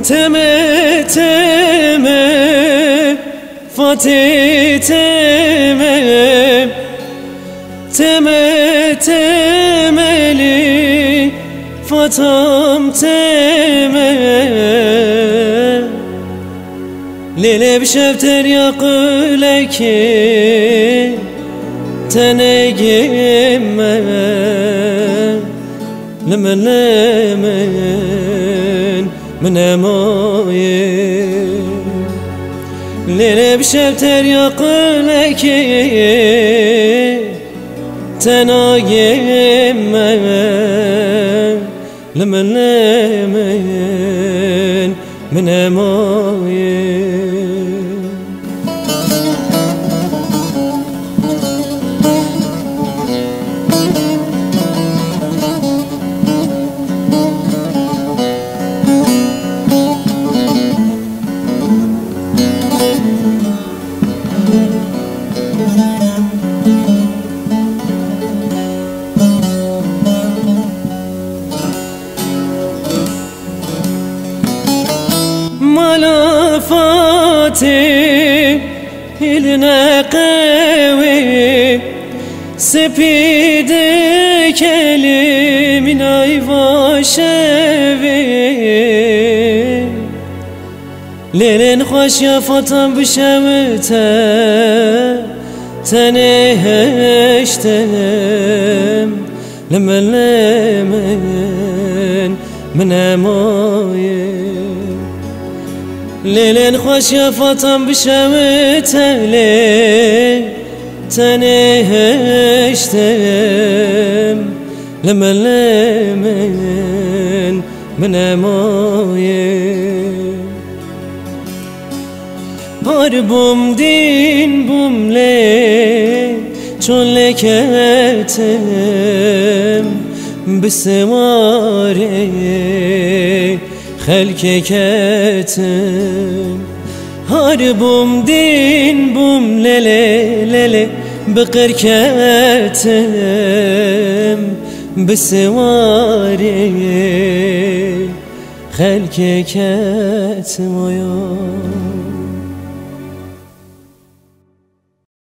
تمه تمه فاتی تمه تمه تملی فاتم تمه لیلی بشفتر یا قلکی تنگیم لمن من امایم لیلی بشفتر یا قلکی تنگیم لمن من امایم ملافاتي إلنا قوي سبيد كلمنا يفاشوي ليلين خوش يا فاطم بشوته تنهشتم لمن من امايم لیلین خوش یا فاطم بشوته لی تنهشتم لمن من امایم هربم دین بوم لی چون لکتم بسواره خلق كتم هربم دين بوم للي للي بقر كتم بسواري خلق كتم